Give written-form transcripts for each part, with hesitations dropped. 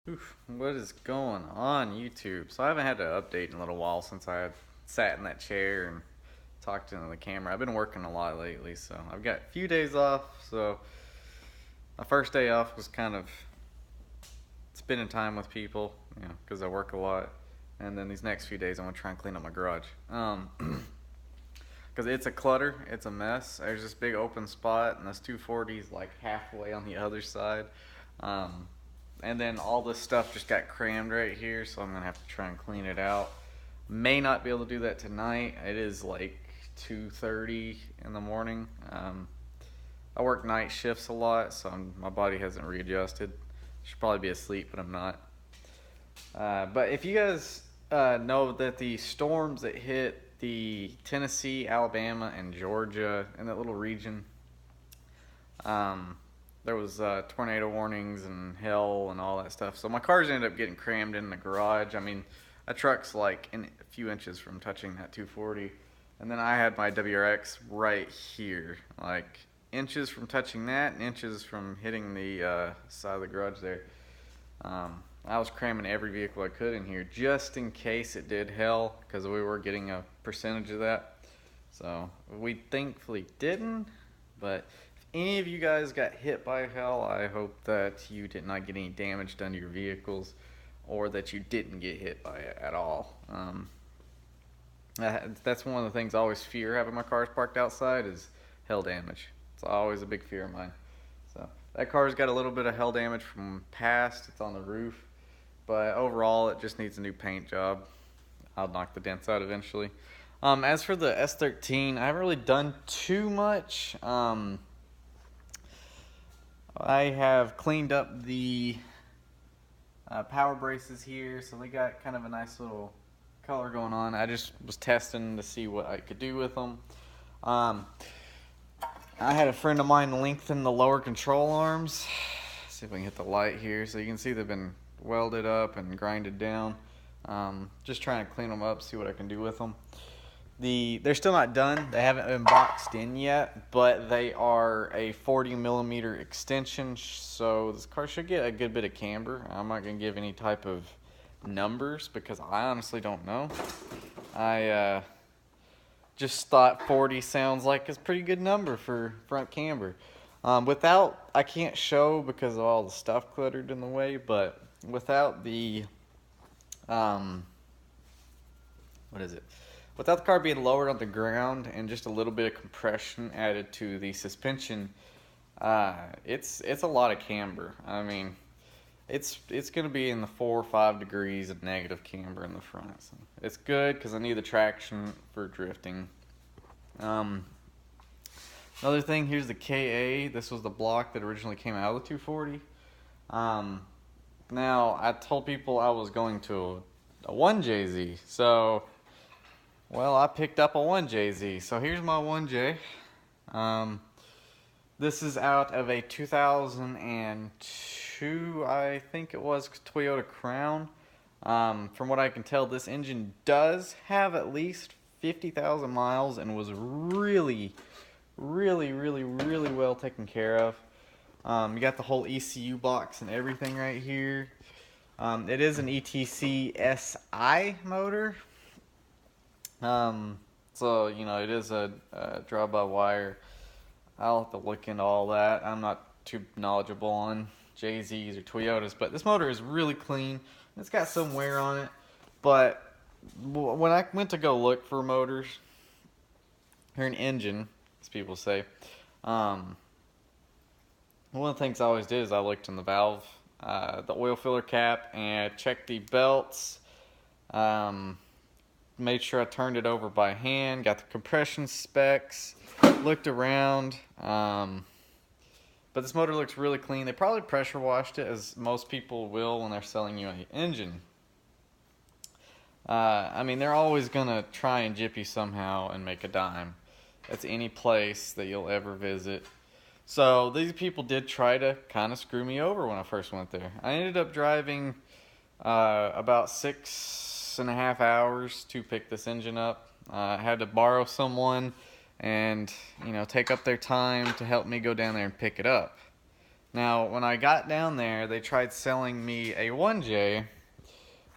Oof, what is going on YouTube? So I haven't had to update in a little while since I had sat in that chair and talked into the camera. I've been working a lot lately, so I've got a few days off. So my first day off was kind of spending time with people, because I work a lot. And then these next few days, I'm gonna try and clean up my garage. Because it's a clutter, it's a mess. There's this big open spot, and this 240 is like halfway on the other side. Um, and then all this stuff just got crammed right here, so I'm gonna have to try and clean it out. May not be able to do that tonight. It is like 2:30 in the morning. I work night shifts a lot, so my body hasn't readjusted. Should probably be asleep, but I'm not. But if you guys know that the storms that hit the Tennessee, Alabama, and Georgia in that little region, um, there was tornado warnings and hail and all that stuff. So my cars ended up getting crammed in the garage. I mean, that truck's like a few inches from touching that 240, and then I had my WRX right here, like inches from touching that, and inches from hitting the side of the garage there. I was cramming every vehicle I could in here just in case it did hail, because we were getting a percentage of that. So we thankfully didn't, but if any of you guys got hit by hail, I hope that you did not get any damage done to your vehicles, or that you didn't get hit by it at all. That's one of the things I always fear having my cars parked outside is hail damage. It's always a big fear of mine. So that car's got a little bit of hail damage from past. It's on the roof, but overall it just needs a new paint job. I'll knock the dents out eventually. As for the S13, I haven't really done too much. I have cleaned up the power braces here, so they got kind of a nice little color going on. I just was testing to see what I could do with them. I had a friend of mine lengthen the lower control arms. Let's see if we can hit the light here, so you can see they've been welded up and grinded down. Just trying to clean them up, see what I can do with them. They're still not done. They haven't been boxed in yet, but they are a 40 millimeter extension, so this car should get a good bit of camber. I'm not going to give any type of numbers because I honestly don't know. I just thought 40 sounds like a pretty good number for front camber. I can't show because of all the stuff cluttered in the way, but without the, what is it? Without the car being lowered on the ground and just a little bit of compression added to the suspension, it's a lot of camber. I mean, it's going to be in the 4 or 5 degrees of negative camber in the front. So it's good because I need the traction for drifting. Another thing, here's the KA. This was the block that originally came out of the 240. Now, I told people I was going to a 1JZ, so, well, I picked up a 1JZ. So here's my 1J. This is out of a 2002, I think it was, Toyota Crown. From what I can tell, this engine does have at least 50,000 miles and was really, really, really, really well taken care of. You got the whole ECU box and everything right here. It is an ETC SI motor. So, it is a drive-by-wire. I'll have to look into all that. I'm not too knowledgeable on JZs or Toyotas, but this motor is really clean. It's got some wear on it, but when I went to go look for motors, or an engine, as people say, one of the things I always did is I looked in the valve, the oil filler cap, and checked the belts, made sure I turned it over by hand, got the compression specs, looked around, but this motor looks really clean. They probably pressure washed it, as most people will when they're selling you an engine. I mean, they're always going to try and gyp you somehow and make a dime. That's any place that you'll ever visit. So these people did try to kind of screw me over when I first went there. I ended up driving about 6.5 hours to pick this engine up. I had to borrow someone and take up their time to help me go down there and pick it up. Now, when I got down there, they tried selling me a 1J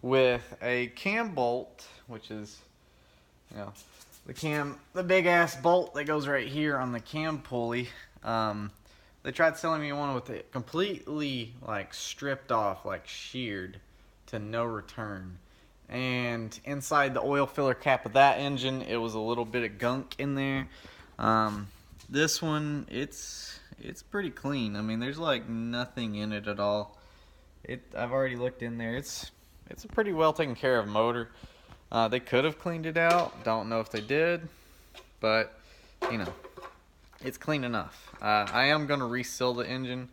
with a cam bolt, which is, you know, the big ass bolt that goes right here on the cam pulley. They tried selling me one with it completely like stripped off, like sheared to no return. And inside the oil filler cap of that engine, it was a little bit of gunk in there. This one, it's pretty clean. I mean, there's like nothing in it at all. I've already looked in there. It's a pretty well taken care of motor. They could have cleaned it out. Don't know if they did, but you know, it's clean enough. I am gonna reseal the engine,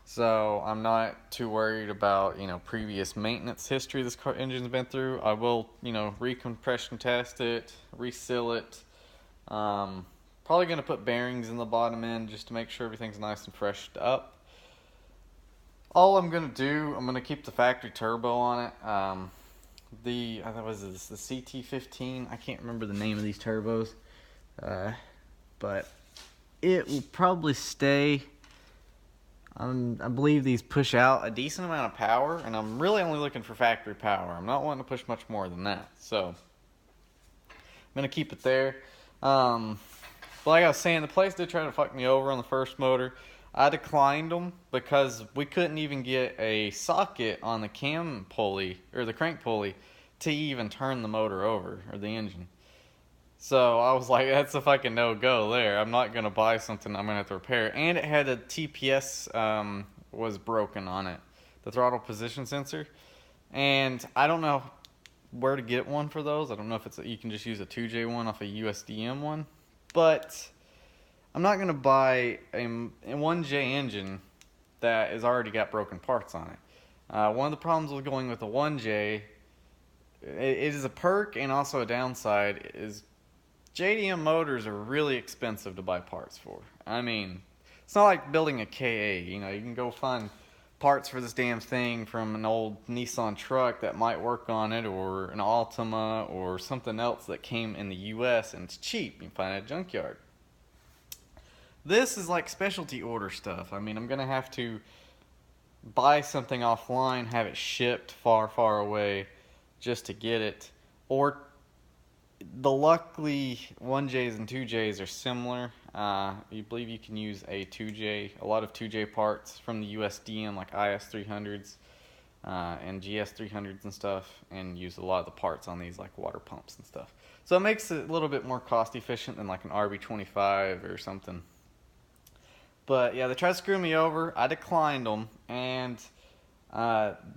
so I'm not too worried about previous maintenance history this engine's been through. I will recompression test it, reseal it. Probably gonna put bearings in the bottom end just to make sure everything's nice and freshed up. All I'm gonna do, I'm gonna keep the factory turbo on it. I thought was this the CT15. I can't remember the name of these turbos, but it will probably stay. I believe these push out a decent amount of power, and I'm really only looking for factory power. I'm not wanting to push much more than that, so I'm gonna keep it there. But like I was saying, the place did try to fuck me over on the first motor. I declined them because we couldn't even get a socket on the cam pulley or the crank pulley to even turn the motor over or the engine. So I was like, that's a fucking no-go there. I'm not going to buy something I'm going to have to repair. And it had a TPS was broken on it, the throttle position sensor. And I don't know where to get one for those. I don't know if you can just use a 2J one off a USDM one. But I'm not going to buy a 1J engine that has already got broken parts on it. One of the problems with going with a 1J, it is a perk and also a downside, is JDM motors are really expensive to buy parts for. I mean, it's not like building a KA. You can go find parts for this damn thing from an old Nissan truck that might work on it, or an Altima, or something else that came in the US and it's cheap. You can find it at a junkyard. This is like specialty order stuff. I mean, I'm going to have to buy something offline, have it shipped far, far away just to get it. Or luckily 1Js and 2Js are similar. You believe you can use a 2J, a lot of 2J parts from the USDM like IS300s and GS300s and stuff, and use a lot of the parts on these like water pumps and stuff. So it makes it a little bit more cost efficient than like an RB25 or something. But yeah, they tried to screw me over. I declined them, and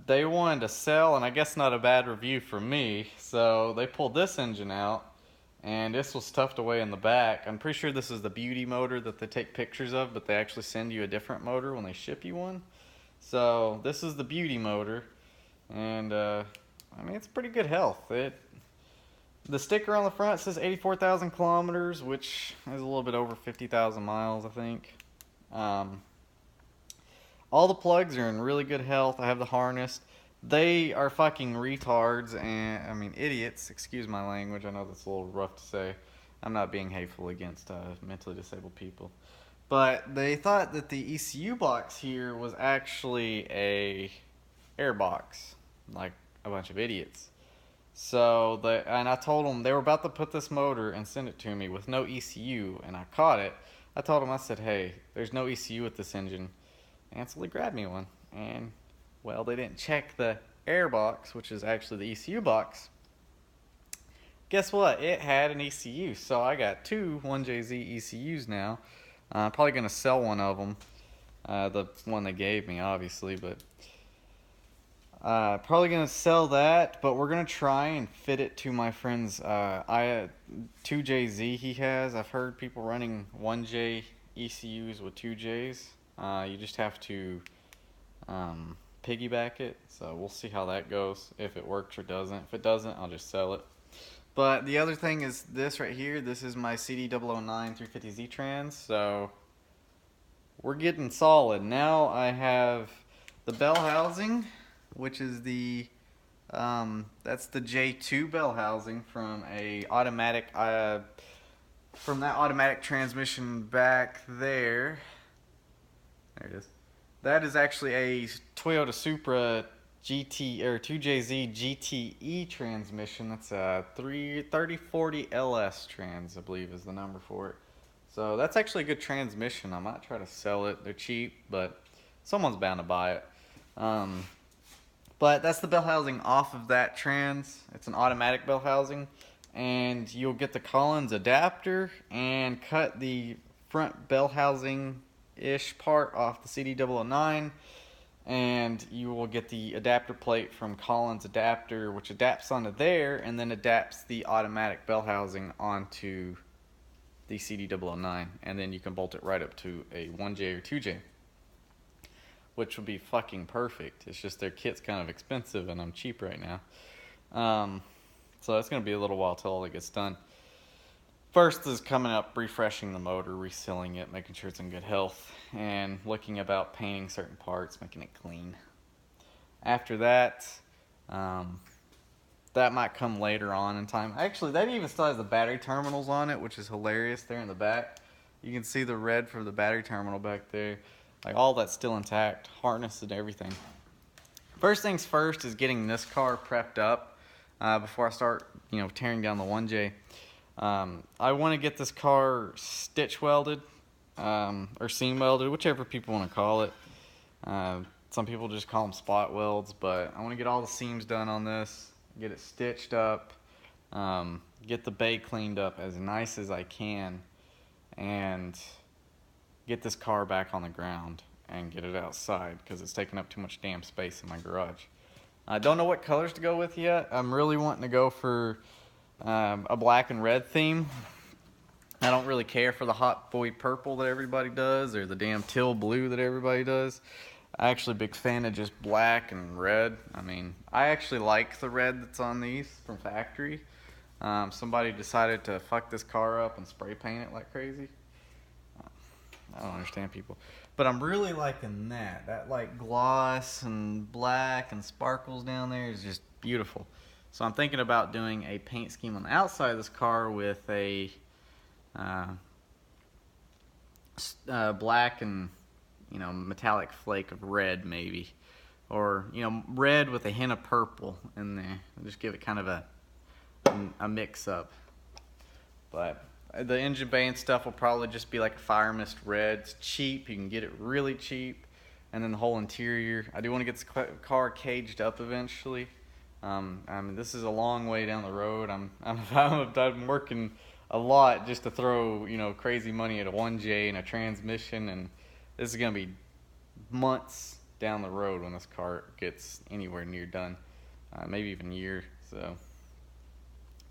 they wanted to sell, and I guess not a bad review for me. So they pulled this engine out, and this was stuffed away in the back. I'm pretty sure this is the beauty motor that they take pictures of, but they actually send you a different motor when they ship you one. So this is the beauty motor, and I mean, it's pretty good health. The sticker on the front says 84,000 kilometers, which is a little bit over 50,000 miles, I think. All the plugs are in really good health. I have the harness. They are fucking retards and, I mean, idiots. Excuse my language. I know that's a little rough to say. I'm not being hateful against mentally disabled people. But they thought that the ECU box here was actually a air box. Like a bunch of idiots. And I told them they were about to put this motor and send it to me with no ECU, and I caught it. I told them, I said, hey, there's no ECU with this engine. And so they grabbed me one. And, well, they didn't check the air box, which is actually the ECU box. Guess what? It had an ECU. So I got two 1JZ ECUs now. I'm probably going to sell one of them. The one they gave me, obviously. But probably going to sell that. But we're going to try and fit it to my friend's 2JZ he has. I've heard people running 1J ECUs with 2Js. You just have to piggyback it. So we'll see how that goes, if it works or doesn't. If it doesn't, I'll just sell it. But the other thing is this right here. This is my CD009 350Z Trans. So we're getting solid. Now I have the bell housing, which is that's the J2 bell housing from that automatic transmission back there. There it is. That is actually a Toyota Supra GT or 2JZ GTE transmission. That's a 3040 LS trans, I believe is the number for it. So that's actually a good transmission. I might try to sell it. They're cheap, but someone's bound to buy it. But that's the bell housing off of that trans. It's an automatic bell housing, and you'll get the Collins adapter and cut the front bell housing ish part off the CD009, and you will get the adapter plate from Collins adapter, which adapts onto there and then adapts the automatic bell housing onto the CD009, and then you can bolt it right up to a 1J or 2J, which would be fucking perfect. It's just their kit's kind of expensive and I'm cheap right now. So it's going to be a little while till all that gets done. First is coming up, refreshing the motor, resealing it, making sure it's in good health, and looking about painting certain parts, making it clean. After that, that might come later on in time. Actually, that even still has the battery terminals on it, which is hilarious there in the back. You can see the red for the battery terminal back there. Like, all that's still intact, harness and everything. First things first is getting this car prepped up before I start, tearing down the 1J. I want to get this car stitch welded or seam welded, whichever people want to call it. Some people just call them spot welds, but I want to get all the seams done on this, get it stitched up, get the bay cleaned up as nice as I can, and get this car back on the ground and get it outside because it's taking up too much damn space in my garage. I don't know what colors to go with yet. I'm really wanting to go for a black and red theme. I don't really care for the hot boy purple that everybody does or the damn teal blue that everybody does. I'm actually a big fan of just black and red. I mean, I actually like the red that's on these from factory. Somebody decided to fuck this car up and spray paint it like crazy. I don't understand people. But I'm really liking that. That like gloss and black and sparkles down there is just beautiful. So I'm thinking about doing a paint scheme on the outside of this car with a black and metallic flake of red maybe, or red with a hint of purple in there. Just give it kind of a mix up. But the engine bay and stuff will probably just be like a fire mist red. It's cheap. You can get it really cheap. And then the whole interior. I do want to get this car caged up eventually. I mean, this is a long way down the road. I'm working a lot just to throw crazy money at a 1J and a transmission, and this is gonna be months down the road when this car gets anywhere near done, maybe even a year. So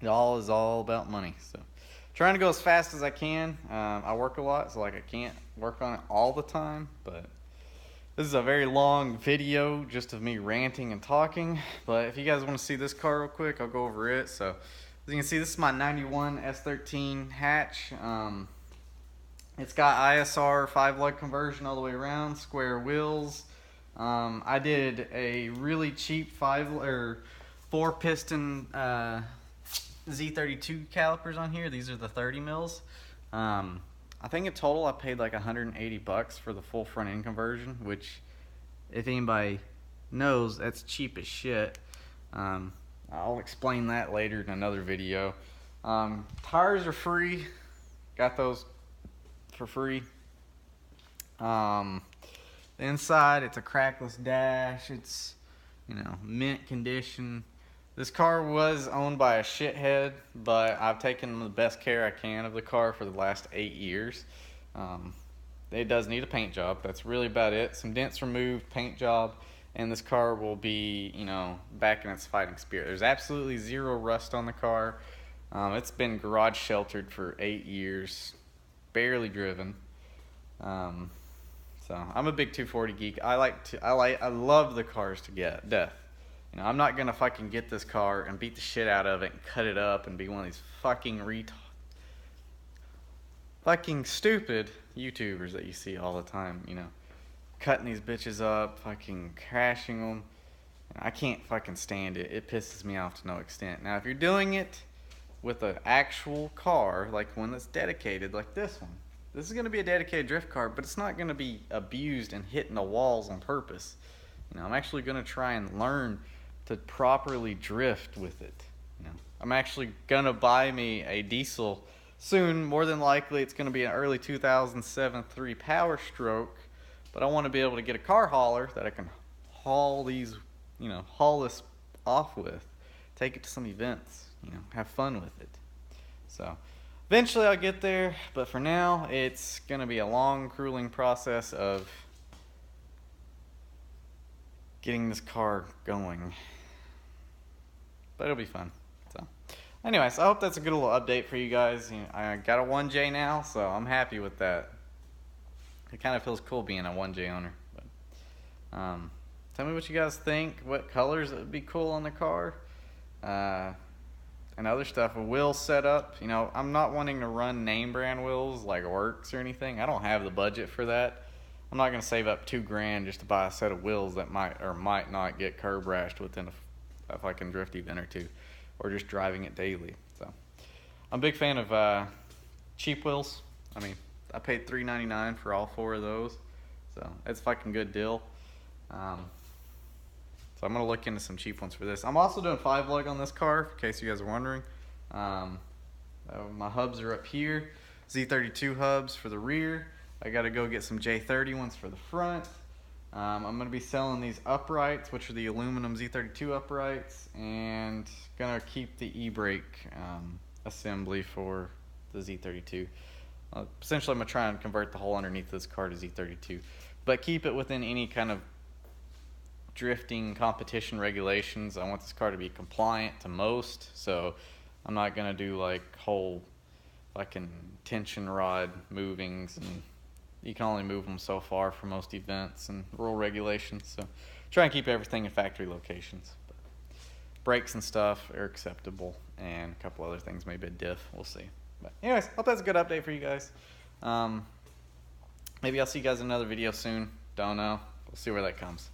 it all is all about money. So trying to go as fast as I can. I work a lot, so like I can't work on it all the time, but this is a very long video just of me ranting and talking. But if you guys want to see this car real quick, I'll go over it. So as you can see, this is my 91 S13 hatch. It's got ISR 5-lug conversion all the way around, square wheels. I did a really cheap 4-piston Z32 calipers on here. These are the 30 mils. I think in total I paid like $180 for the full front end conversion, which if anybody knows, that's cheap as shit. I'll explain that later in another video. Tires are free. Got those for free. The inside, it's a crackless dash. It's mint condition. This car was owned by a shithead, but I've taken the best care I can of the car for the last 8 years. It does need a paint job. That's really about it. Some dents removed, paint job, and this car will be, back in its fighting spirit. There's absolutely zero rust on the car. It's been garage sheltered for 8 years, barely driven. So I'm a big 240 geek. I love the cars to death. I'm not gonna fucking get this car and beat the shit out of it and cut it up and be one of these fucking stupid YouTubers that you see all the time, cutting these bitches up, fucking crashing them. I can't fucking stand it. It pisses me off to no extent. Now, if you're doing it with an actual car, like one that's dedicated, like this one, this is going to be a dedicated drift car, but it's not going to be abused and hitting the walls on purpose. You know, I'm actually going to try and learn to properly drift with it. You know, I'm actually going to buy me a diesel soon. More than likely, it's going to be an early 2007 3 Power Stroke, but I want to be able to get a car hauler that I can haul these, you know, haul this off with, take it to some events, you know, have fun with it. So eventually I'll get there, but for now it's gonna be a long, grueling process of getting this car going, but it'll be fun. So anyways, I hope that's a good little update for you guys. You know, I got a 1J now, so I'm happy with that. It kind of feels cool being a 1J owner. But tell me what you guys think, what colors would be cool on the car, and other stuff. A wheel setup, you know, I'm not wanting to run name brand wheels like Works or anything. I don't have the budget for that. I'm not going to save up $2,000 just to buy a set of wheels that might or might not get curb rashed within a fucking drift event or two, or just driving it daily. So I'm a big fan of cheap wheels. I mean, I paid $3.99 for all 4 of those, so it's a fucking good deal. So I'm going to look into some cheap ones for this. I'm also doing 5-lug on this car, in case you guys are wondering. My hubs are up here. Z32 hubs for the rear. I got to go get some J30 ones for the front. I'm going to be selling these uprights, which are the aluminum Z32 uprights, and going to keep the e-brake assembly for the Z32. Essentially, I'm going to try and convert the whole underneath of this car to Z32, but keep it within any kind of drifting competition regulations. I want this car to be compliant to most, so I'm not going to do like whole fucking tension rod movings, and you can only move them so far for most events and rule regulations, so try and keep everything in factory locations. But brakes and stuff are acceptable, and a couple other things, maybe a diff, we'll see. But anyways, hope that's a good update for you guys. Maybe I'll see you guys in another video soon. Don't know. We'll see where that comes.